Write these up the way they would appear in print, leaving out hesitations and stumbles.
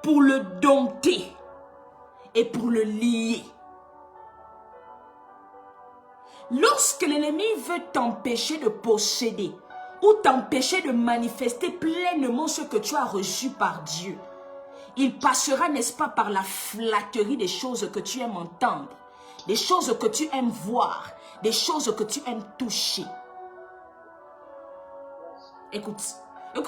pour le dompter et pour le lier. Lorsque l'ennemi veut t'empêcher de posséder ou t'empêcher de manifester pleinement ce que tu as reçu par Dieu, il passera, n'est-ce pas, par la flatterie des choses que tu aimes entendre, des choses que tu aimes voir, des choses que tu aimes toucher. Écoute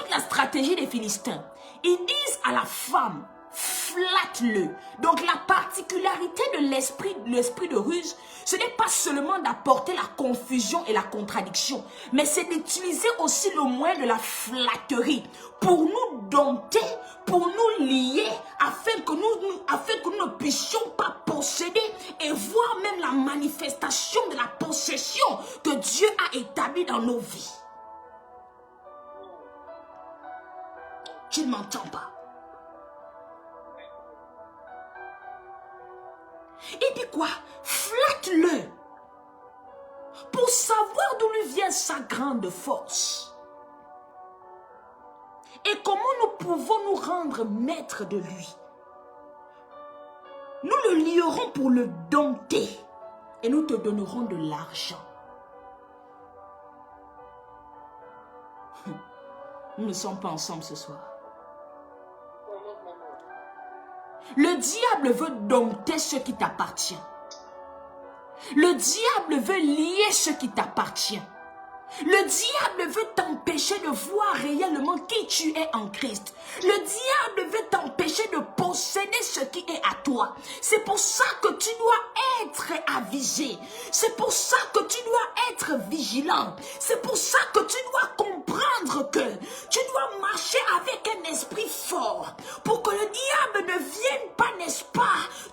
la stratégie des Philistins. Ils disent à la femme, flatte-le. Donc la particularité de l'esprit de ruse, ce n'est pas seulement d'apporter la confusion et la contradiction, mais c'est d'utiliser aussi le moyen de la flatterie pour nous dompter, pour nous lier, afin que nous ne puissions pas posséder et voir même la manifestation de la possession que Dieu a établie dans nos vies. Tu ne m'entends pas. Il dit quoi? Flatte-le pour savoir d'où lui vient sa grande force. Et comment nous pouvons nous rendre maîtres de lui. Nous le lierons pour le dompter et nous te donnerons de l'argent. Nous ne sommes pas ensemble ce soir. Le diable veut dompter ce qui t'appartient. Le diable veut lier ce qui t'appartient. Le diable veut t'empêcher de voir réellement qui tu es en Christ. Le diable veut t'empêcher de posséder ce qui est à toi. C'est pour ça que tu dois être avisé. C'est pour ça que tu dois être vigilant. C'est pour ça que tu dois comprendre que tu dois marcher avec un esprit fort pour que le diable ne vienne pas, n'est-ce pas,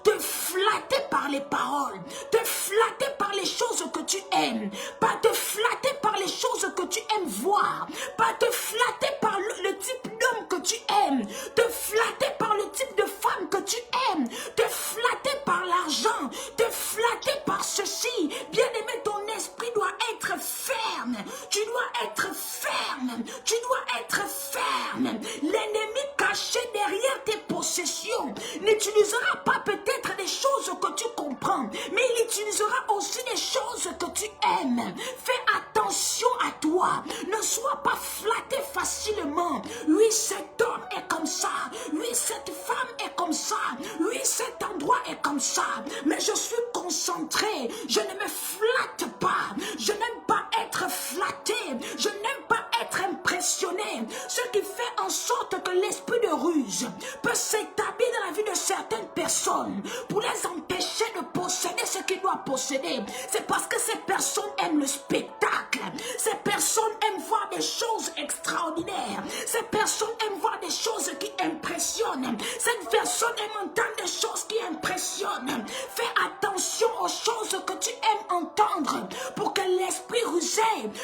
te flatter par les paroles, te flatter par les choses que tu aimes, pas te flatter par les choses que tu aimes voir, pas te flatter par le type d'homme que tu aimes, te flatter par le type de femme que tu aimes, te flatter par l'argent, te flatter par ceci. Bien aimé, ton esprit doit être ferme. Tu dois être ferme. Tu dois être ferme. L'ennemi caché derrière tes possessions n'utilisera pas peut-être des choses que tu comprends, mais il utilisera aussi des choses que tu aimes. Fais attention à toi. Ne sois pas flatté facilement. Oui, cet homme est comme ça. Oui, cette femme est comme ça. Oui, cet endroit est comme ça. Mais je suis concentré. Je ne me flatte pas. Je n'aime pas être flatté. Je n'aime pas être impressionné. Ce qui fait en sorte que l'esprit de ruse peut s'établir dans la vie de certaines personnes pour les empêcher de posséder ce qu'ils doivent posséder. C'est parce que ces personnes aiment le spectacle. Ces personnes aiment voir des choses extraordinaires. Ces personnes aiment voir des choses qui impressionnent. Cette personne aime entendre des choses qui impressionnent. Fais attention aux choses que tu aimes entendre pour que l'esprit rusé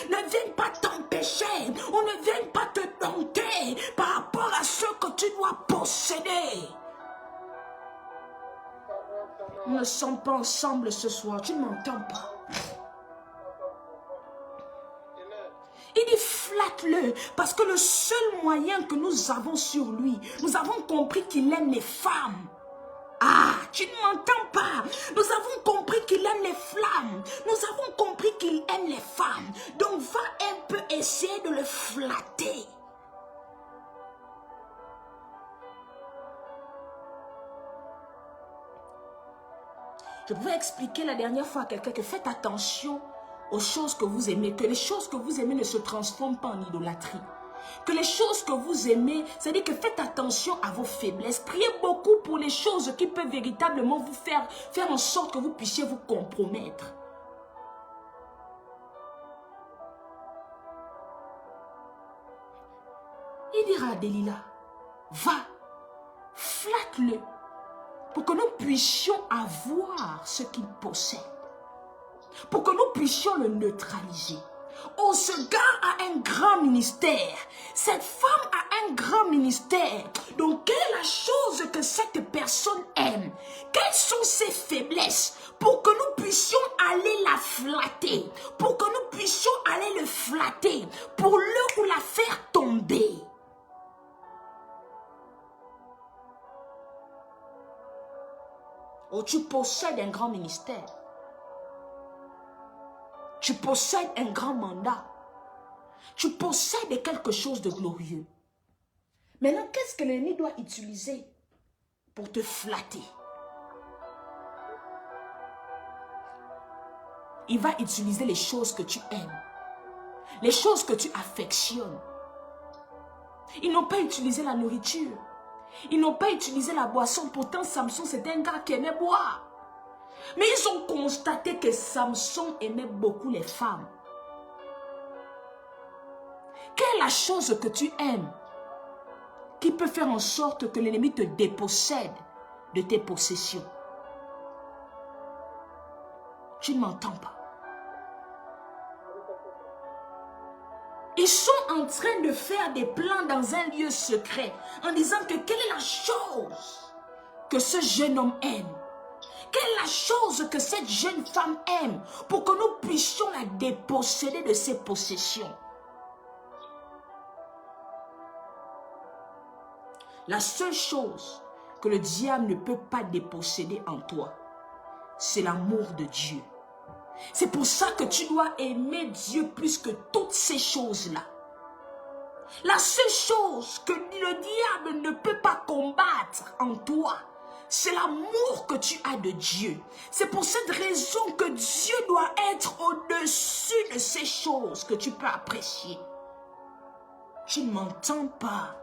ne vienne pas t'empêcher ou ne vienne pas te dompter par rapport à ce que tu dois posséder. Nous ne sommes pas ensemble ce soir, tu ne m'entends pas. Il dit flatte-le parce que le seul moyen que nous avons sur lui, nous avons compris qu'il aime les femmes. Ah, tu ne m'entends pas. Nous avons compris qu'il aime les flammes. Nous avons compris qu'il aime les femmes. Donc va un peu essayer de le flatter. Je pouvais expliquer la dernière fois à quelqu'un que faites attention aux choses que vous aimez, que les choses que vous aimez ne se transforment pas en idolâtrie. Que les choses que vous aimez, c'est-à-dire que faites attention à vos faiblesses. Priez beaucoup pour les choses qui peuvent véritablement vous faire en sorte que vous puissiez vous compromettre. Il dira à Delilah, va, flatte-le pour que nous puissions avoir ce qu'il possède. Pour que nous puissions le neutraliser. Oh, ce gars a un grand ministère. Cette femme a un grand ministère. Donc, quelle est la chose que cette personne aime? Quelles sont ses faiblesses? Pour que nous puissions aller la flatter. Pour que nous puissions aller le flatter. Pour le ou la faire tomber. Oh, tu possèdes un grand ministère. Tu possèdes un grand mandat. Tu possèdes quelque chose de glorieux. Maintenant, qu'est-ce que l'ennemi doit utiliser pour te flatter? Il va utiliser les choses que tu aimes, les choses que tu affectionnes. Ils n'ont pas utilisé la nourriture. Ils n'ont pas utilisé la boisson. Pourtant, Samson, c'était un gars qui aimait boire. Mais ils ont constaté que Samson aimait beaucoup les femmes. Quelle est la chose que tu aimes qui peut faire en sorte que l'ennemi te dépossède de tes possessions? Tu ne m'entends pas. Ils sont en train de faire des plans dans un lieu secret en disant que quelle est la chose que ce jeune homme aime? Quelle est la chose que cette jeune femme aime pour que nous puissions la déposséder de ses possessions? La seule chose que le diable ne peut pas déposséder en toi, c'est l'amour de Dieu. C'est pour ça que tu dois aimer Dieu plus que toutes ces choses-là. La seule chose que le diable ne peut pas combattre en toi, c'est l'amour que tu as de Dieu. C'est pour cette raison que Dieu doit être au-dessus de ces choses que tu peux apprécier. Tu ne m'entends pas.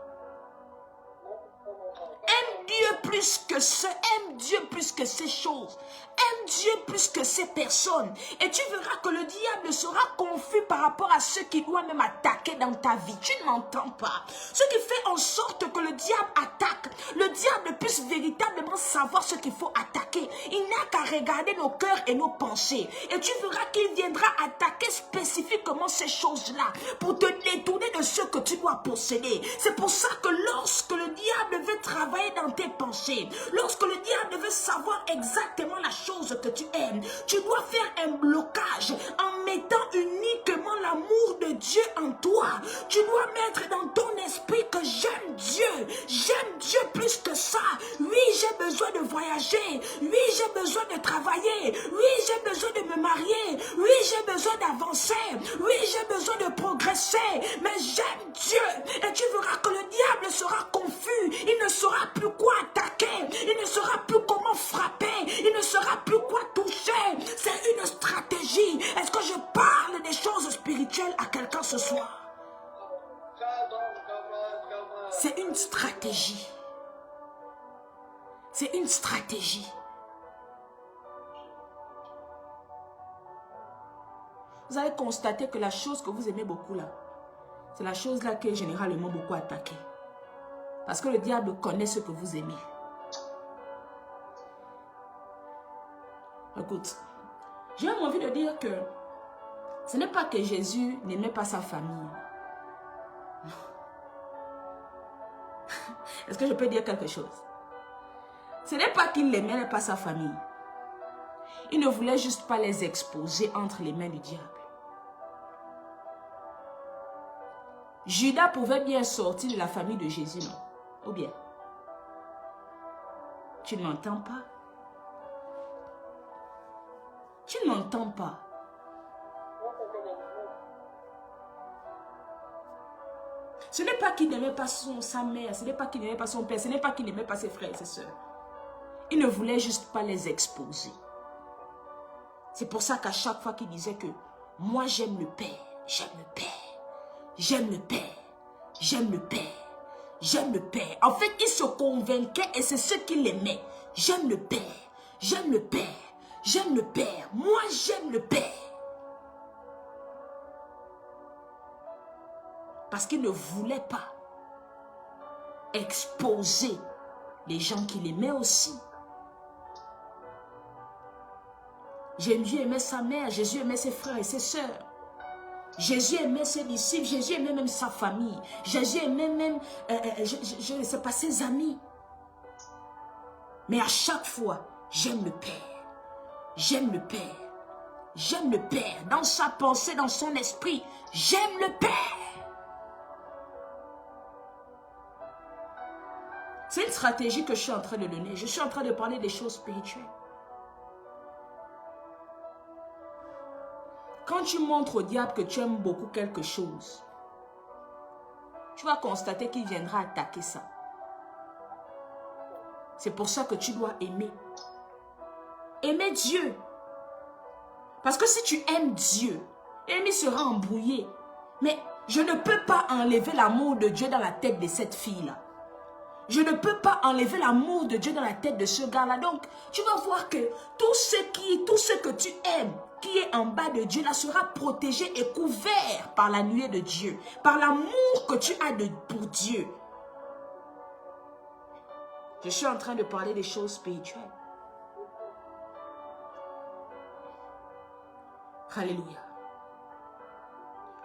Aime Dieu plus que ce, aime Dieu plus que ces choses. Aime Dieu plus que ces personnes. Et tu verras que le diable sera confus par rapport à ce qu'il doit même attaquer dans ta vie. Tu ne m'entends pas. Ce qui fait en sorte que le diable attaque. Le diable puisse véritablement savoir ce qu'il faut attaquer. Il n'a qu'à regarder nos cœurs et nos pensées. Et tu verras qu'il viendra attaquer spécifiquement ces choses-là pour te détourner de ce que tu dois posséder. C'est pour ça que lorsque le diable veut travailler dans tes pensées, lorsque le diable veut savoir exactement la chose que tu aimes, tu dois faire un blocage en mettant uniquement l'amour de Dieu en toi. Tu dois mettre dans ton esprit que j'aime Dieu plus que ça. Oui, j'ai besoin de voyager. Oui, j'ai besoin de travailler. Oui, j'ai besoin de me marier. Oui, j'ai besoin d'avancer. Oui, j'ai besoin de progresser. Mais j'aime Dieu. Et tu verras que le diable sera confus. Il ne saura plus quoi attaquer. Il ne saura plus comment frapper. Il ne saura plus quoi toucher. C'est une stratégie. Est-ce que je parle des choses spirituelles à quelqu'un ce soir? C'est une stratégie. C'est une stratégie. Vous allez constater que la chose que vous aimez beaucoup là, c'est la chose là qui est généralement beaucoup attaquée. Parce que le diable connaît ce que vous aimez. Écoute, j'ai envie de dire que ce n'est pas que Jésus n'aimait pas sa famille. Est-ce que je peux dire quelque chose? Ce n'est pas qu'il n'aimait pas sa famille. Il ne voulait juste pas les exposer entre les mains du diable. Judas pouvait bien sortir de la famille de Jésus, non? Ou bien? Tu ne m'entends pas? Tu ne m'entends pas? Ce n'est pas qu'il n'aimait pas sa mère, ce n'est pas qu'il n'aimait pas son père, ce n'est pas qu'il n'aimait pas ses frères et ses sœurs. Il ne voulait juste pas les exposer. C'est pour ça qu'à chaque fois qu'il disait que moi j'aime le Père, j'aime le Père, j'aime le Père, j'aime le Père, j'aime le Père. En fait, il se convainquait et c'est ce qu'il aimait. J'aime le Père, j'aime le Père, j'aime le Père, moi j'aime le Père. Parce qu'il ne voulait pas exposer les gens qu'il aimait aussi. Jésus aimait sa mère, Jésus aimait ses frères et ses sœurs. Jésus aimait ses disciples, Jésus aimait même sa famille. Jésus aimait même, je ne sais pas, ses amis. Mais à chaque fois, j'aime le Père. J'aime le Père. J'aime le Père. Dans sa pensée, dans son esprit, j'aime le Père. C'est une stratégie que je suis en train de donner. Je suis en train de parler des choses spirituelles. Quand tu montres au diable que tu aimes beaucoup quelque chose, tu vas constater qu'il viendra attaquer ça. C'est pour ça que tu dois aimer. Aimer Dieu. Parce que si tu aimes Dieu, l'ennemi sera embrouillé. Mais je ne peux pas enlever l'amour de Dieu dans la tête de cette fille-là. Je ne peux pas enlever l'amour de Dieu dans la tête de ce gars-là. Donc, tu vas voir que tout ce que tu aimes, qui est en bas de Dieu, là, sera protégé et couvert par la nuée de Dieu. Par l'amour que tu as pour Dieu. Je suis en train de parler des choses spirituelles. Alléluia.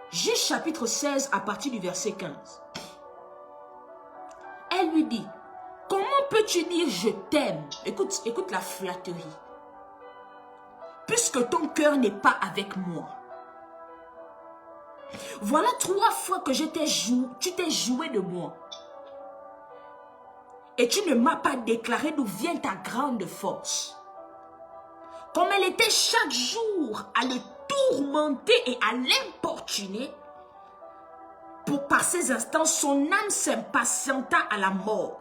Juge chapitre 16 à partir du verset 15. Elle lui dit, comment peux-tu dire je t'aime? Écoute la flatterie. Puisque ton cœur n'est pas avec moi. Voilà 3 fois que tu t'es joué de moi. Et tu ne m'as pas déclaré d'où vient ta grande force. Comme elle était chaque jour à le tourmenter et à l'importuner, par ces instants, son âme s'impatienta à la mort.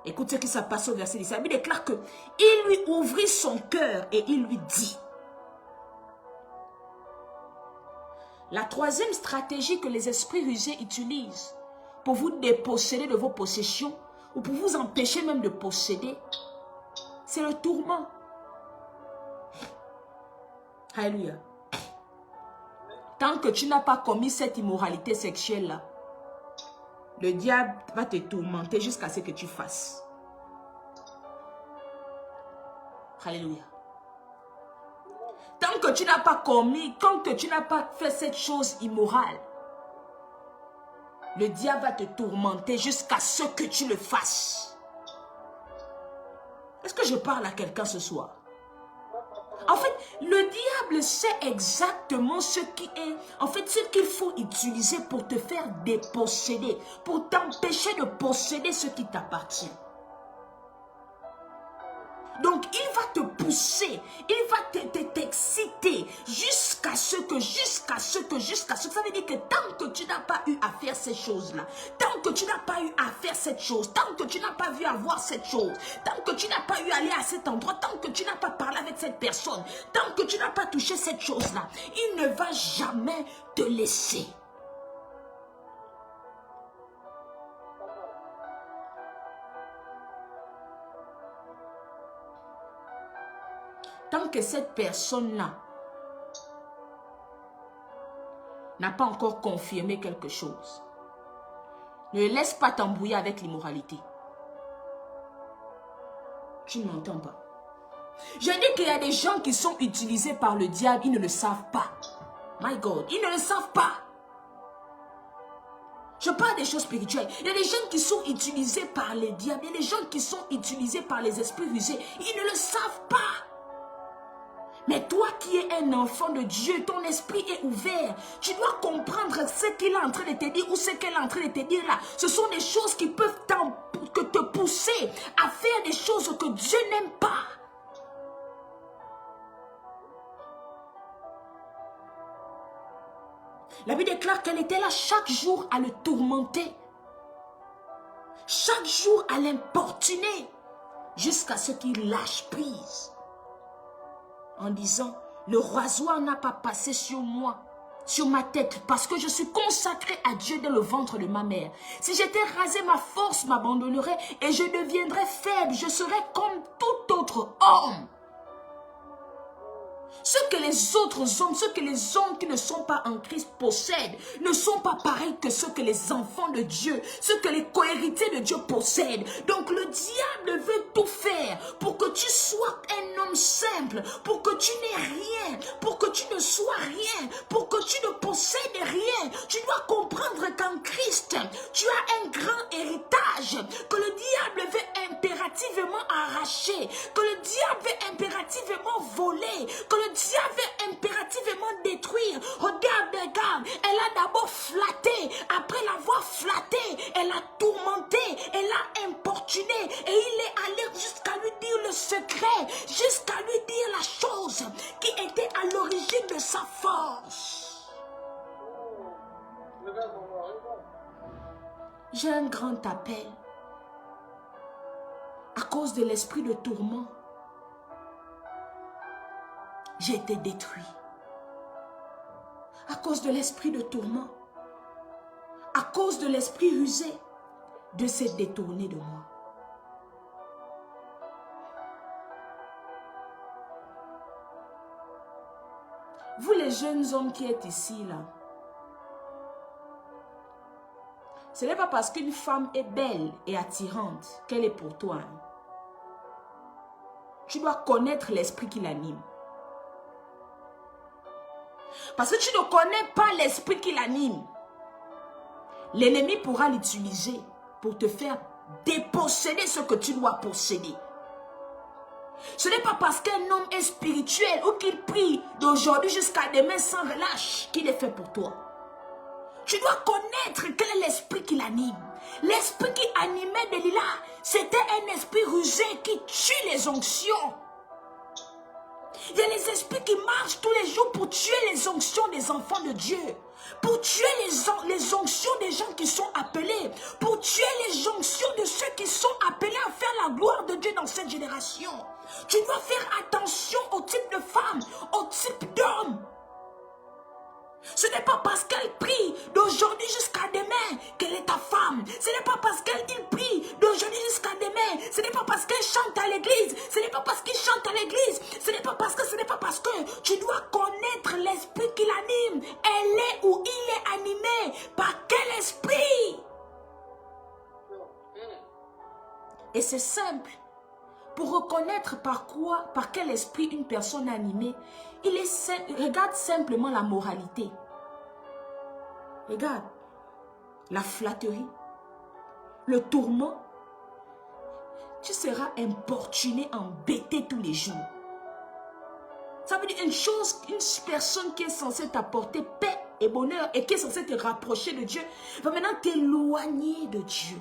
Écoute ce qui s'est passé au verset 10. La Bible déclare que il lui ouvrit son cœur et il lui dit. La 3e stratégie que les esprits rusés utilisent pour vous déposséder de vos possessions ou pour vous empêcher même de posséder, c'est le tourment. Alléluia. Tant que tu n'as pas commis cette immoralité sexuelle-là, le diable va te tourmenter jusqu'à ce que tu fasses. Alléluia. Tant que tu n'as pas commis, tant que tu n'as pas fait cette chose immorale, le diable va te tourmenter jusqu'à ce que tu le fasses. Est-ce que je parle à quelqu'un ce soir? En fait, le diable sait exactement ce qu'il faut utiliser pour te faire déposséder, pour t'empêcher de posséder ce qui t'appartient. Donc, il va te pousser, il va t'exciter jusqu'à ce que, ça veut dire que tant que tu n'as pas eu à faire ces choses-là, tant que tu n'as pas eu à faire cette chose, tant que tu n'as pas vu avoir cette chose, tant que tu n'as pas eu à aller à cet endroit, tant que tu n'as pas parlé avec cette personne, tant que tu n'as pas touché cette chose-là, il ne va jamais te laisser. Tant que cette personne-là n'a pas encore confirmé quelque chose, ne laisse pas t'embrouiller avec l'immoralité. Tu ne m'entends pas. Je dis qu'il y a des gens qui sont utilisés par le diable, ils ne le savent pas. My God, ils ne le savent pas. Je parle des choses spirituelles. Il y a des gens qui sont utilisés par le diable, il y a des gens qui sont utilisés par les esprits rusés, ils ne le savent pas. Mais toi qui es un enfant de Dieu, ton esprit est ouvert. Tu dois comprendre ce qu'il est en train de te dire ou ce qu'elle est en train de te dire là. Ce sont des choses qui peuvent te pousser à faire des choses que Dieu n'aime pas. La Bible déclare qu'elle était là chaque jour à le tourmenter. Chaque jour à l'importuner. Jusqu'à ce qu'il lâche prise. En disant, le rasoir n'a pas passé sur moi, sur ma tête, parce que je suis consacré à Dieu dès le ventre de ma mère. Si j'étais rasé, ma force m'abandonnerait et je deviendrais faible. Je serais comme tout autre homme. Ce que les autres hommes, ce que les hommes qui ne sont pas en Christ possèdent, ne sont pas pareils que ce que les enfants de Dieu, ce que les cohéritiers de Dieu possèdent. Donc le diable veut tout faire pour que tu sois un homme simple, pour que tu n'aies rien, pour que tu ne sois rien, pour que tu ne possèdes rien. Tu dois comprendre qu'en Christ, tu as un grand héritage, que le diable veut impérativement arracher, que le diable veut impérativement voler, que le diable veut impérativement détruire. Regarde, elle a d'abord flatté, après l'avoir flatté, elle a tourmenté, elle a importuné et il est allé jusqu'à lui dire le secret, jusqu'à lui dire la chose qui était à l'origine de sa force. J'ai un grand appel. À cause de l'esprit de tourment, j'ai été détruit. À cause de l'esprit de tourment, à cause de l'esprit rusé, Dieu s'est détourné de moi. Vous les jeunes hommes qui êtes ici, là, ce n'est pas parce qu'une femme est belle et attirante qu'elle est pour toi. Hein. Tu dois connaître l'esprit qui l'anime. Parce que tu ne connais pas l'esprit qui l'anime. L'ennemi pourra l'utiliser pour te faire déposséder ce que tu dois posséder. Ce n'est pas parce qu'un homme est spirituel ou qu'il prie d'aujourd'hui jusqu'à demain sans relâche qu'il est fait pour toi. Tu dois connaître quel est l'esprit qui l'anime. L'esprit qui animait Delilah, c'était un esprit rusé qui tue les onctions. Il y a les esprits qui marchent tous les jours pour tuer les onctions des enfants de Dieu. Pour tuer les onctions des gens qui sont appelés. Pour tuer les onctions de ceux qui sont appelés à faire la gloire de Dieu dans cette génération. Tu dois faire attention au type de femme, au type d'homme. Ce n'est pas parce qu'elle prie d'aujourd'hui jusqu'à demain qu'elle est ta femme. Ce n'est pas parce qu'elle prie d'aujourd'hui jusqu'à demain. Ce n'est pas parce qu'elle chante à l'église. Ce n'est pas parce qu'il chante à l'église. Ce n'est pas parce que tu dois connaître l'esprit qui l'anime. Elle est ou il est animé par quel esprit? Et c'est simple. Pour reconnaître par quel esprit une personne est animée, regarde simplement la moralité. Regarde la flatterie, le tourment. Tu seras importuné, embêté tous les jours. Ça veut dire une personne qui est censée t'apporter paix et bonheur et qui est censée te rapprocher de Dieu, va maintenant t'éloigner de Dieu.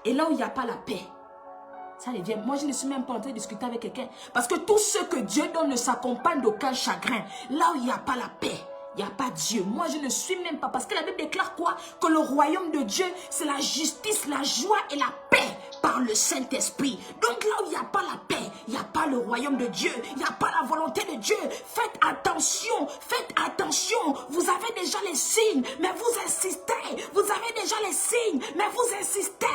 Et là où il n'y a pas la paix, ça devient... Moi, je ne suis même pas en train de discuter avec quelqu'un. Parce que tout ce que Dieu donne ne s'accompagne d'aucun chagrin. Là où il n'y a pas la paix, il n'y a pas Dieu. Moi, je ne suis même pas... Parce que la Bible déclare quoi? Que le royaume de Dieu, c'est la justice, la joie et la paix par le Saint-Esprit. Donc là où il n'y a pas la paix, il n'y a pas le royaume de Dieu. Il n'y a pas la volonté de Dieu. Faites attention, faites attention. Vous avez déjà les signes, mais vous insistez. Vous avez déjà les signes, mais vous insistez.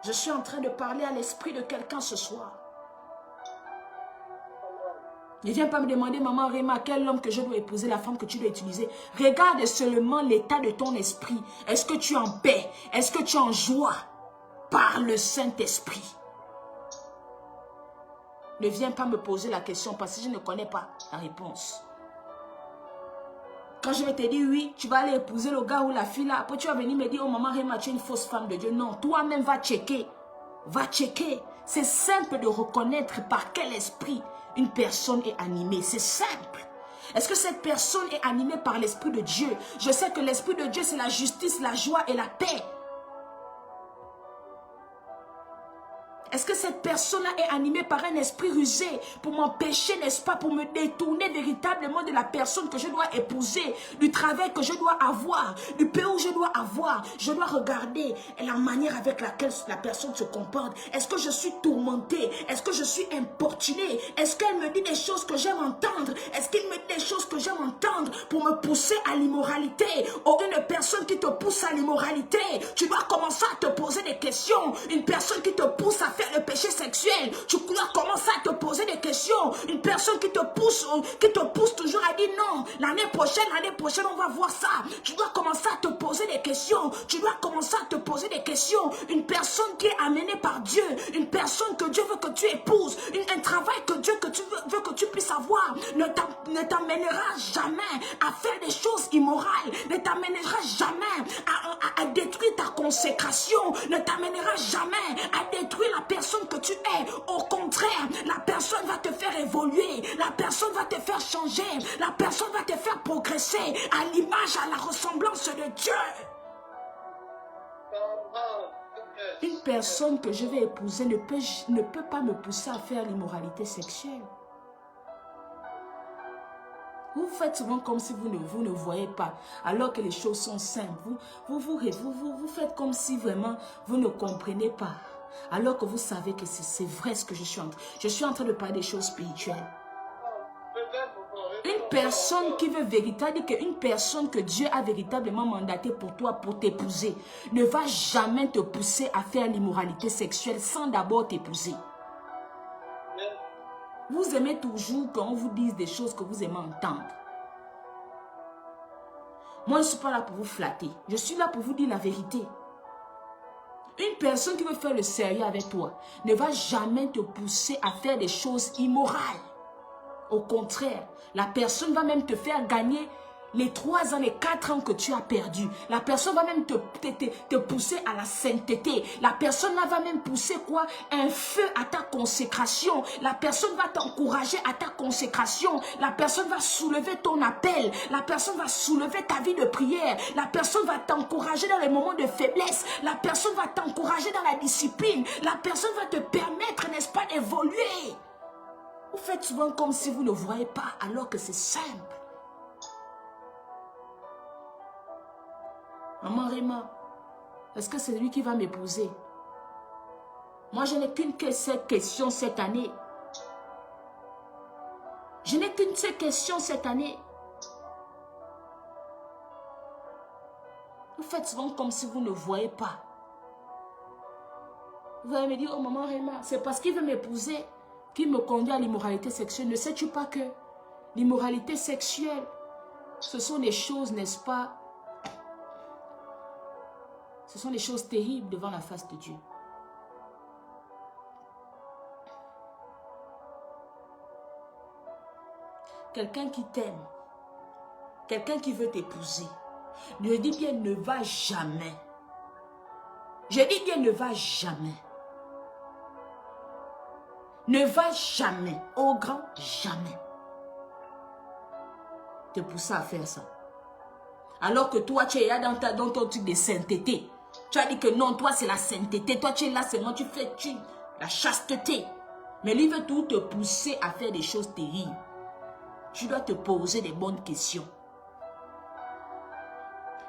Je suis en train de parler à l'esprit de quelqu'un ce soir. Ne viens pas me demander, maman Réma, quel homme que je dois épouser, la femme que tu dois utiliser. Regarde seulement l'état de ton esprit. Est-ce que tu es en paix? Est-ce que tu es en joie? Par le Saint-Esprit. Ne viens pas me poser la question parce que je ne connais pas la réponse. Quand je vais te dire oui, tu vas aller épouser le gars ou la fille là. Après tu vas venir me dire, oh maman Réma, tu es une fausse femme de Dieu. Non, toi-même va checker. Va checker. C'est simple de reconnaître par quel esprit une personne est animée. C'est simple. Est-ce que cette personne est animée par l'esprit de Dieu? Je sais que l'esprit de Dieu c'est la justice, la joie et la paix. Est-ce que cette personne-là est animée par un esprit rusé pour m'empêcher, n'est-ce pas, pour me détourner véritablement de la personne que je dois épouser, du travail que je dois avoir, du pays où je dois avoir? Je dois regarder la manière avec laquelle la personne se comporte. Est-ce que je suis tourmentée? Est-ce que je suis importunée? Est-ce qu'elle me dit des choses que j'aime entendre? Est-ce qu'il me dit des choses que j'aime entendre pour me pousser à l'immoralité? Ou une personne qui te pousse à l'immoralité, tu dois commencer à te poser des questions. Une personne qui te pousse à faire le péché sexuel, tu dois commencer à te poser des questions. Une personne qui te pousse toujours à dire non, l'année prochaine on va voir ça. Tu dois commencer à te poser des questions. Tu dois commencer à te poser des questions. Une personne qui est amenée par Dieu, une personne que Dieu veut que tu épouses, un travail que Dieu veut que tu puisses avoir, ne t'emmènera jamais à faire des choses immorales, t'amènera jamais à détruire ta consécration, ne t'amènera jamais à détruire la personne que tu es. Au contraire, la personne va te faire évoluer, la personne va te faire changer, la personne va te faire progresser à l'image, à la ressemblance de Dieu. Une personne que je vais épouser ne peut pas me pousser à faire l'immoralité sexuelle. Vous faites souvent comme si vous ne voyez pas, alors que les choses sont simples. Vous faites comme si vraiment vous ne comprenez pas, alors que vous savez que c'est vrai ce que je suis en train. Je suis en train de parler des choses spirituelles. Une personne qui veut véritablement, qu'une personne que Dieu a véritablement mandatée pour toi, pour t'épouser, ne va jamais te pousser à faire l'immoralité sexuelle sans d'abord t'épouser. Vous aimez toujours quand on vous dise des choses que vous aimez entendre. Moi, je ne suis pas là pour vous flatter. Je suis là pour vous dire la vérité. Une personne qui veut faire le sérieux avec toi ne va jamais te pousser à faire des choses immorales. Au contraire, la personne va même te faire gagner les 3 ans, les 4 ans que tu as perdu. La personne va même te pousser à la sainteté. La personne va même pousser quoi? Un feu à ta consécration. La personne va t'encourager à ta consécration. La personne va soulever ton appel. La personne va soulever ta vie de prière. La personne va t'encourager dans les moments de faiblesse. La personne va t'encourager dans la discipline. La personne va te permettre, n'est-ce pas, d'évoluer. Vous faites souvent comme si vous ne voyez pas, alors que c'est simple. Maman Réma, est-ce que c'est lui qui va m'épouser? Moi, je n'ai qu'une seule question cette année. Je n'ai qu'une seule question cette année. Vous faites souvent comme si vous ne voyez pas. Vous allez me dire, oh maman Réma, c'est parce qu'il veut m'épouser qu'il me conduit à l'immoralité sexuelle. Ne sais-tu pas que l'immoralité sexuelle, ce sont des choses, n'est-ce pas? Ce sont des choses terribles devant la face de Dieu. Quelqu'un qui t'aime, quelqu'un qui veut t'épouser, je dis bien ne va jamais. Je dis bien ne va jamais. Ne va jamais, au grand jamais, te pousser à faire ça. Alors que toi, tu es là dans ton truc de sainteté. Tu as dit que non, toi c'est la sainteté. Toi tu es là seulement, tu fais la chasteté. Mais lui veut tout te pousser à faire des choses terribles. Tu dois te poser des bonnes questions.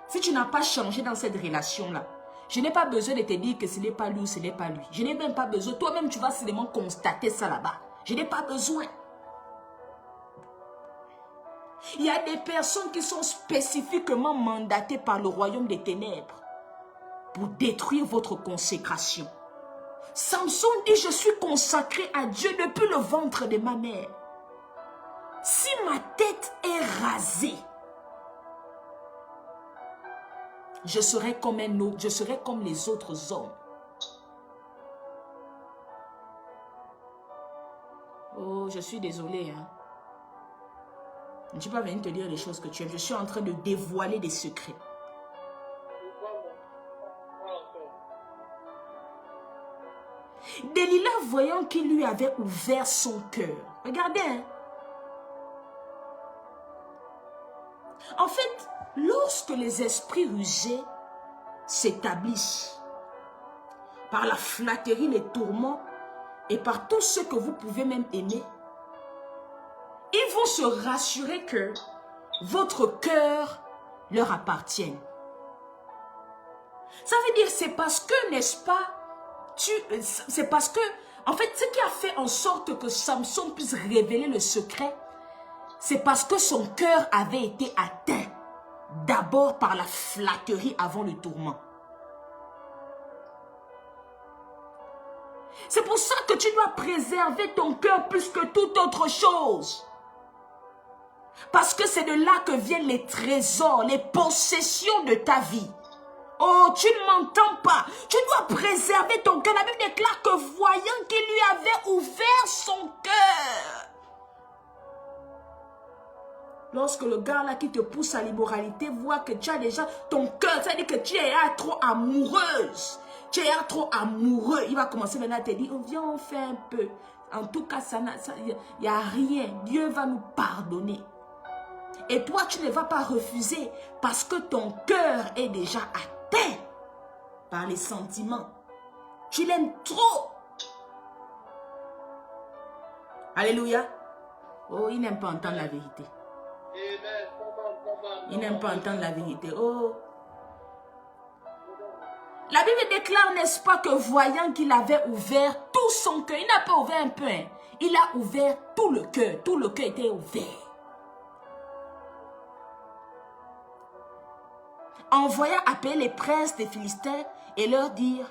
Si tu n'as pas changé dans cette relation-là, je n'ai pas besoin de te dire que ce n'est pas lui ou ce n'est pas lui. Je n'ai même pas besoin. Toi-même, tu vas seulement constater ça là-bas. Je n'ai pas besoin. Il y a des personnes qui sont spécifiquement mandatées par le royaume des ténèbres pour détruire votre consécration. Samson dit, je suis consacré à Dieu depuis le ventre de ma mère. Si ma tête est rasée, je serai comme un autre, je serai comme les autres hommes. Oh, je suis désolée. Hein. Je ne suis pas venue te dire les choses que tu aimes. Je suis en train de dévoiler des secrets. Delilah, voyant qu'il lui avait ouvert son cœur. Regardez. Hein. En fait, lorsque les esprits rusés s'établissent par la flatterie, les tourments et par tout ce que vous pouvez même aimer, ils vont se rassurer que votre cœur leur appartient. Ça veut dire c'est parce que, n'est-ce pas, c'est parce que, en fait, ce qui a fait en sorte que Samson puisse révéler le secret, c'est parce que son cœur avait été atteint d'abord par la flatterie avant le tourment. C'est pour ça que tu dois préserver ton cœur plus que toute autre chose. Parce que c'est de là que viennent les trésors, les possessions de ta vie. Oh, tu ne m'entends pas. Tu dois préserver ton cœur. La Bible déclare que voyant qu'il lui avait ouvert son cœur. Lorsque le gars là qui te pousse à l'immoralité voit que tu as déjà ton cœur, ça veut dire que tu es trop amoureuse. Tu es trop amoureux. Il va commencer maintenant à te dire, oh, viens on fait un peu. En tout cas, il n'y a rien. Dieu va nous pardonner. Et toi, tu ne vas pas refuser parce que ton cœur est déjà atteint par les sentiments. Tu l'aimes trop. Alléluia. Oh, il n'aime pas entendre la vérité. Il n'aime pas entendre la vérité. Oh. La Bible déclare, n'est-ce pas, que voyant qu'il avait ouvert tout son cœur, il n'a pas ouvert un peu, hein, il a ouvert tout le cœur était ouvert. Envoya appeler les princes des Philistins et leur dire,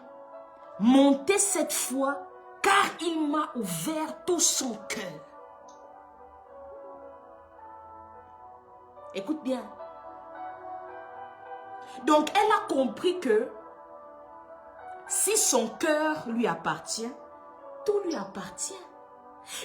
montez cette fois, car il m'a ouvert tout son cœur. Écoute bien. Donc, elle a compris que si son cœur lui appartient, tout lui appartient.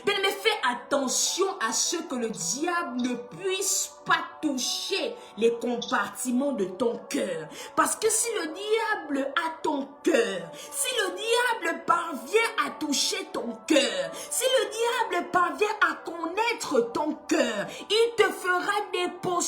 Bien, mais fais attention à ce que le diable ne puisse pas toucher les compartiments de ton cœur. Parce que si le diable a ton cœur, si le diable parvient à toucher ton cœur, si le diable parvient à connaître ton cœur, il te fera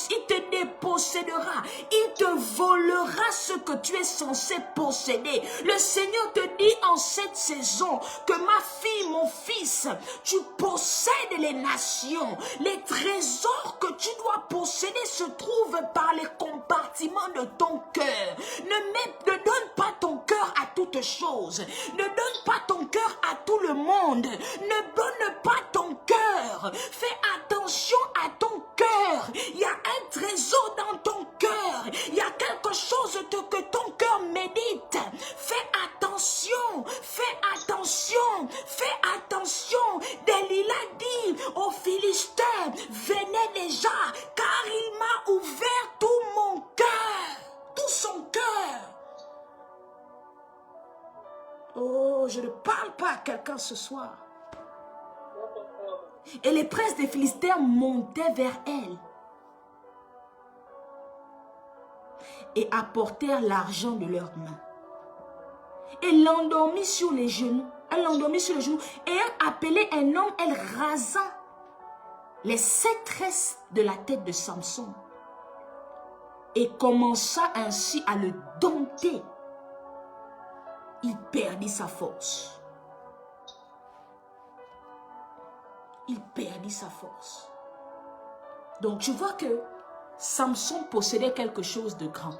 il te dépossédera, il te volera ce que tu es censé posséder. Le Seigneur te dit en cette saison que ma fille, mon fils, tu possèdes les nations. Les trésors que tu dois posséder se trouvent par les compartiments de ton cœur. Ne donne pas ton cœur à toutes choses. Ne donne pas ton cœur à tout le monde. Ne donne pas ton cœur. Fais attention à ton cœur. Il y a un trésor dans ton cœur. Il y a quelque chose que ton cœur médite. Fais attention. Fais attention. Fais attention. Delilah dit aux Philistins, venez déjà, car il m'a ouvert tout mon cœur, tout son cœur. Oh, je ne parle pas à quelqu'un ce soir. Et les princes des Philistins montaient vers elle et apportèrent l'argent de leurs mains et l'endormit sur les genoux. Elle l'endormit sur les genoux et elle appelait un homme, elle rasa les 7 tresses de la tête de Samson et commença ainsi à le dompter. Il perdit sa force. Il perdit sa force. Donc tu vois que Samson possédait quelque chose de grand.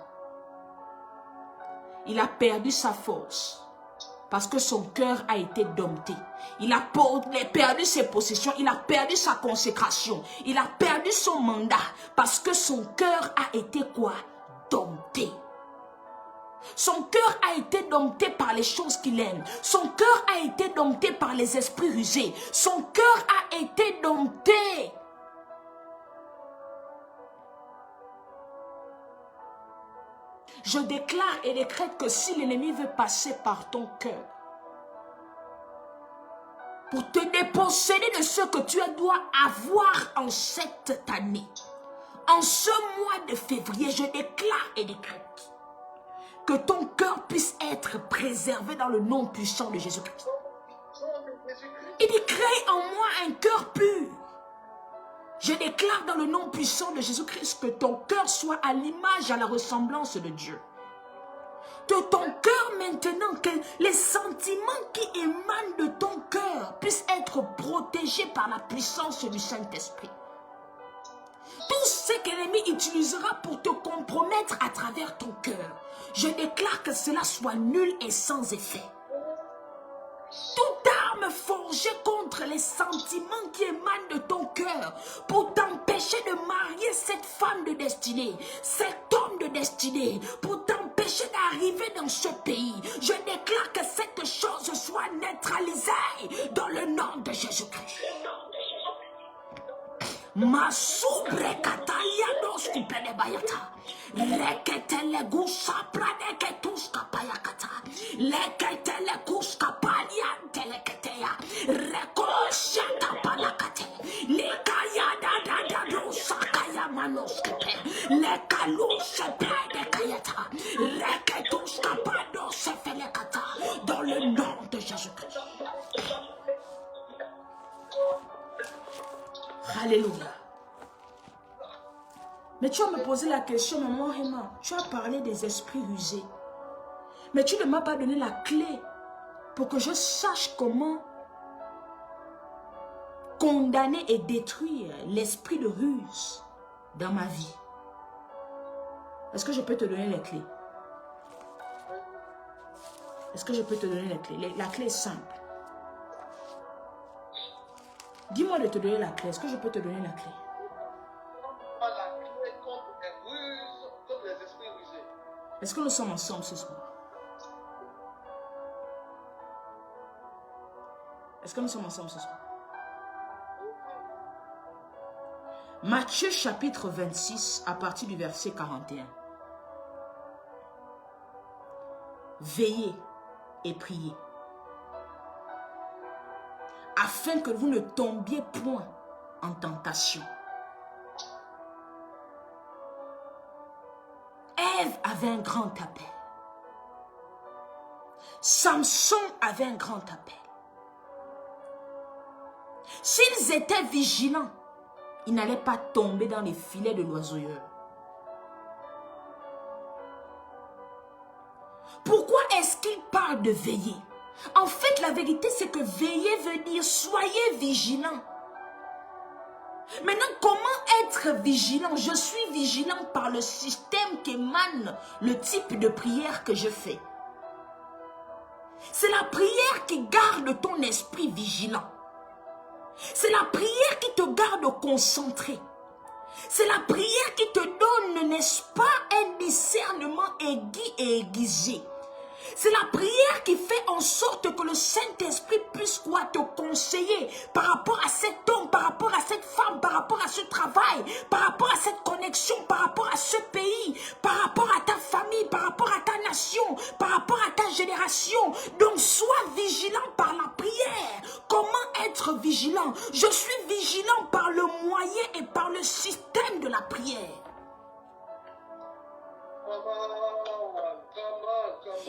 Il a perdu sa force. Parce que son cœur a été dompté. Il a perdu ses possessions. Il a perdu sa consécration. Il a perdu son mandat. Parce que son cœur a été quoi? Dompté. Son cœur a été dompté par les choses qu'il aime. Son cœur a été dompté par les esprits rusés. Son cœur a été dompté. Je déclare et décrète que si l'ennemi veut passer par ton cœur pour te déposséder de ce que tu dois avoir en cette année, en ce mois de février, je déclare et décrète que ton cœur puisse être préservé dans le nom puissant de Jésus-Christ. Il dit, crée en moi un cœur pur. Je déclare dans le nom puissant de Jésus-Christ que ton cœur soit à l'image, à la ressemblance de Dieu. Que ton cœur maintenant, que les sentiments qui émanent de ton cœur puissent être protégés par la puissance du Saint-Esprit. Tout ce que l'ennemi utilisera pour te compromettre à travers ton cœur, je déclare que cela soit nul et sans effet. Toute arme forgée contre les sentiments qui émanent de ton cœur pour t'empêcher de marier cette femme de destinée, cet homme de destinée, pour t'empêcher d'arriver dans ce pays, je déclare que cette chose soit neutralisée dans le nom de Jésus-Christ. Masubre katalia dos kupele bayata. Leketele gusa prade ketus kapayakata. Leketele kus kapalia teleketea. Rekosha kapalakate. Lekaya da da da dosa kaya Les calous se perdent des kayata. Les ketous capano se fait les kata. Dans le nom de Jésus-Christ. Alléluia. Mais tu vas me poser la question, maman Emma, tu as parlé des esprits rusés. Mais tu ne m'as pas donné la clé pour que je sache comment condamner et détruire l'esprit de ruse dans ma vie. Est-ce que je peux te donner les clés? Est-ce que je peux te donner les clés? La clé est simple. Dis-moi de te donner la clé. Est-ce que je peux te donner la clé? La clé contre les ruses, contre les esprits rusés. Est-ce que nous sommes ensemble ce soir? Est-ce que nous sommes ensemble ce soir? Matthieu chapitre 26 à partir du verset 41. Veillez et priez, afin que vous ne tombiez point en tentation. Ève avait un grand appel. Samson avait un grand appel. S'ils étaient vigilants, ils n'allaient pas tomber dans les filets de l'oiseauilleur. Pourquoi est-ce qu'il parle de veiller? En fait, la vérité, c'est que veiller veut dire soyez vigilants. Maintenant, comment être vigilant? Je suis vigilant par le système qu'émane le type de prière que je fais. C'est la prière qui garde ton esprit vigilant. C'est la prière qui te garde concentré. C'est la prière qui te donne, n'est-ce pas, un discernement aigu et aiguisé. C'est la prière qui fait en sorte que le Saint-Esprit puisse quoi te conseiller par rapport à cet homme, par rapport à cette femme, par rapport à ce travail, par rapport à cette connexion, par rapport à ce pays, par rapport à ta famille, par rapport à ta nation, par rapport à ta génération. Donc sois vigilant par la prière. Comment être vigilant? Je suis vigilant par le moyen et par le système de la prière.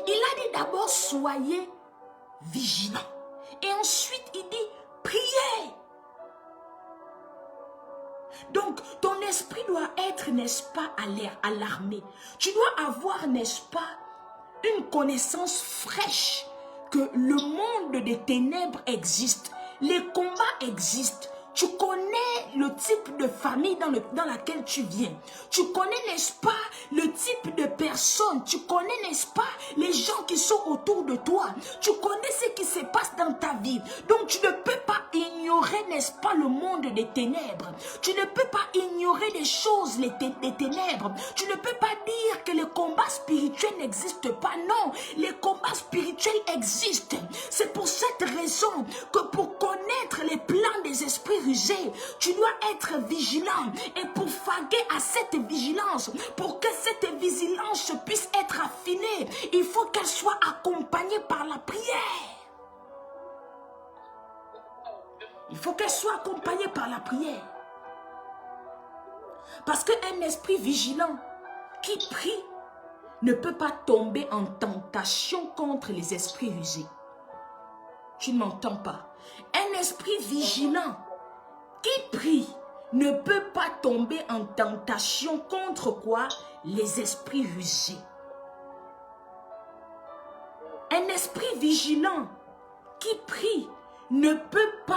Il a dit d'abord soyez vigilants. Et ensuite il dit priez. Donc ton esprit doit être, n'est-ce pas, alarmé. Tu dois avoir, n'est-ce pas, une connaissance fraîche que le monde des ténèbres existe. Les combats existent. Tu connais le type de famille dans laquelle tu viens. Tu connais, n'est-ce pas, le type de personnes. Tu connais, n'est-ce pas, les gens qui sont autour de toi. Tu connais ce qui se passe dans ta vie. Donc tu ne peux pas ignorer, n'est-ce pas, le monde des ténèbres. Tu ne peux pas ignorer les choses des ténèbres. Tu ne peux pas dire que les combats spirituels n'existent pas. Non, les combats spirituels existent. C'est pour cette raison que pour connaître les plans des esprits rusés, tu dois être vigilant. Et pour faguer à cette vigilance, pour que cette vigilance puisse être affinée, il faut qu'elle soit accompagnée par la prière. Il faut qu'elle soit accompagnée par la prière. Parce qu'un esprit vigilant qui prie ne peut pas tomber en tentation contre les esprits rusés. Tu ne m'entends pas. Un esprit vigilant qui prie ne peut pas tomber en tentation contre quoi? Les esprits rusés. Un esprit vigilant qui prie ne peut pas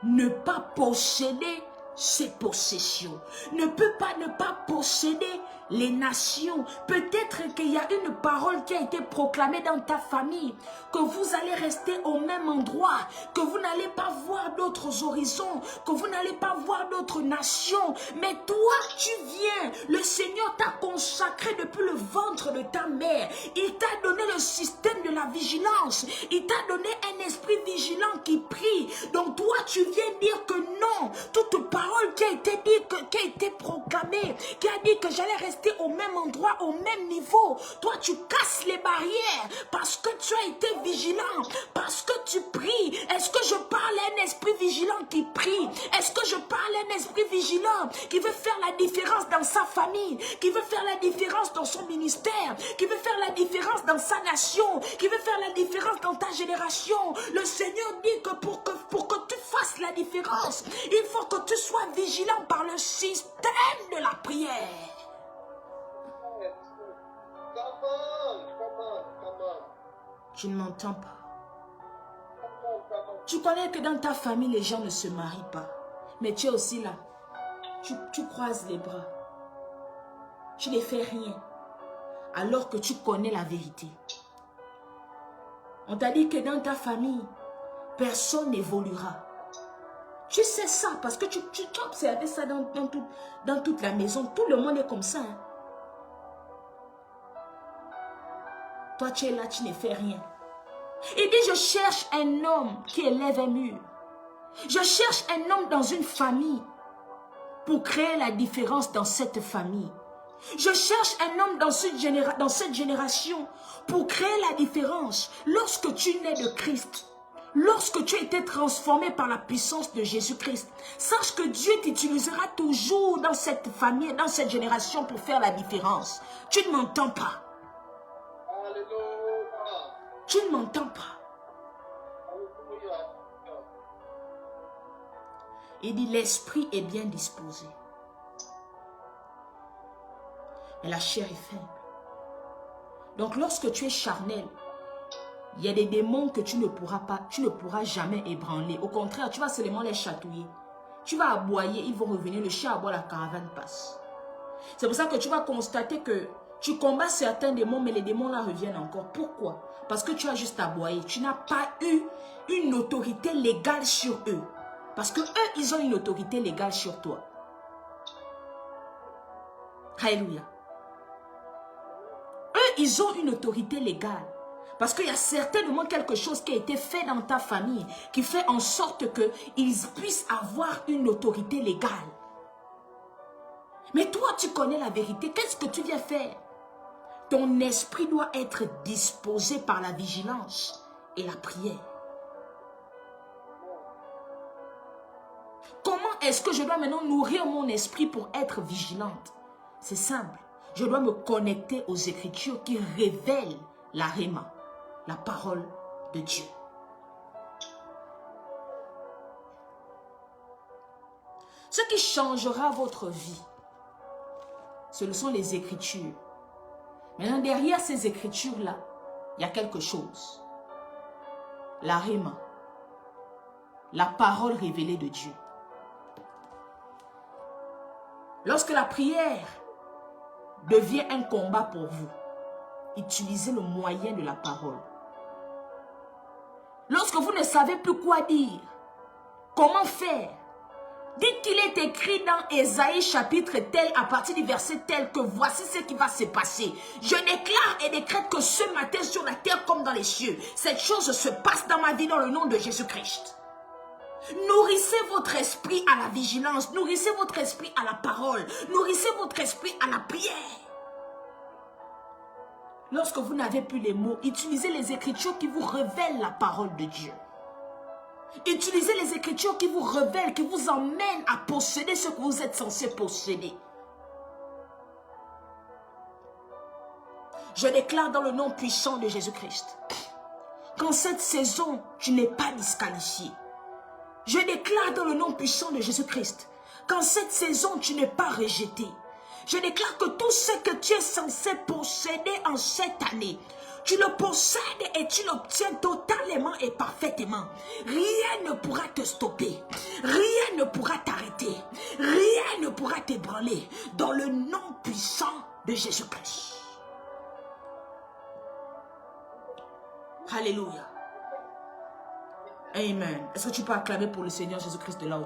ne pas posséder ses possessions, ne peut pas ne pas posséder les nations. Peut-être qu'il y a une parole qui a été proclamée dans ta famille, que vous allez rester au même endroit, que vous n'allez pas voir d'autres horizons, que vous n'allez pas voir d'autres nations. Mais toi, tu viens, le Seigneur t'a consacré depuis le ventre de ta mère. Il t'a donné le système de la vigilance. Il t'a donné un esprit vigilant qui prie. Donc toi, tu viens dire que non. Toute parole qui a été dite, qui a été proclamée, qui a dit que j'allais rester au même endroit, au même niveau. Toi, tu casses les barrières parce que tu as été vigilant, parce que tu pries. Est-ce que je parle à un esprit vigilant qui prie? Est-ce que je parle à un esprit vigilant qui veut faire la différence dans sa famille, qui veut faire la différence dans son ministère, qui veut faire la différence dans sa nation, qui veut faire la différence dans ta génération? Le Seigneur dit que pour que tu fasses la différence, il faut que tu sois vigilant par le système de la prière. Tu ne m'entends pas. Tu connais que dans ta famille, les gens ne se marient pas. Mais tu es aussi là. Tu croises les bras. Tu ne fais rien. Alors que tu connais la vérité. On t'a dit que dans ta famille, personne n'évoluera. Tu sais ça parce que tu as observé ça dans toute la maison. Tout le monde est comme ça. Hein? Toi, tu es là, tu ne fais rien. Il dit, je cherche un homme qui élève un mur. Je cherche un homme dans une famille pour créer la différence dans cette famille. Je cherche un homme dans cette génération pour créer la différence. Lorsque tu nais de Christ, lorsque tu as été transformé par la puissance de Jésus-Christ, sache que Dieu t'utilisera toujours dans cette famille, dans cette génération pour faire la différence. Tu ne m'entends pas. Tu ne m'entends pas. Il dit, l'esprit est bien disposé. Mais la chair est faible. Donc lorsque tu es charnel, il y a des démons que tu ne pourras jamais ébranler. Au contraire, tu vas seulement les chatouiller. Tu vas aboyer, ils vont revenir, le chien aboie, la caravane passe. C'est pour ça que tu vas constater que tu combats certains démons, mais les démons là reviennent encore. Pourquoi? Parce que tu as juste aboyé. Tu n'as pas eu une autorité légale sur eux. Parce que eux, ils ont une autorité légale sur toi. Alléluia. Eux, ils ont une autorité légale. Parce qu'il y a certainement quelque chose qui a été fait dans ta famille qui fait en sorte qu'ils puissent avoir une autorité légale. Mais toi, tu connais la vérité. Qu'est-ce que tu viens faire? Ton esprit doit être disposé par la vigilance et la prière. Comment est-ce que je dois maintenant nourrir mon esprit pour être vigilante? C'est simple. Je dois me connecter aux Écritures qui révèlent la Réma, la parole de Dieu. Ce qui changera votre vie, ce sont les Écritures. Maintenant, derrière ces Écritures-là, il y a quelque chose. La Réma, la parole révélée de Dieu. Lorsque la prière devient un combat pour vous, utilisez le moyen de la parole. Lorsque vous ne savez plus quoi dire, comment faire, dites qu'il est écrit dans Ésaïe chapitre tel, à partir du verset tel, que voici ce qui va se passer. Je déclare et décrète que ce matin sur la terre comme dans les cieux, cette chose se passe dans ma vie dans le nom de Jésus-Christ. Nourrissez votre esprit à la vigilance, nourrissez votre esprit à la parole, nourrissez votre esprit à la prière. Lorsque vous n'avez plus les mots, utilisez les Écritures qui vous révèlent la parole de Dieu. Utilisez les Écritures qui vous révèlent, qui vous emmènent à posséder ce que vous êtes censé posséder. Je déclare dans le nom puissant de Jésus-Christ qu'en cette saison, tu n'es pas disqualifié. Je déclare dans le nom puissant de Jésus-Christ qu'en cette saison, tu n'es pas rejeté. Je déclare que tout ce que tu es censé posséder en cette année, tu le possèdes et tu l'obtiens totalement et parfaitement. Rien ne pourra te stopper. Rien ne pourra t'arrêter. Rien ne pourra t'ébranler. Dans le nom puissant de Jésus-Christ. Alléluia. Amen. Est-ce que tu peux acclamer pour le Seigneur Jésus-Christ de là-haut?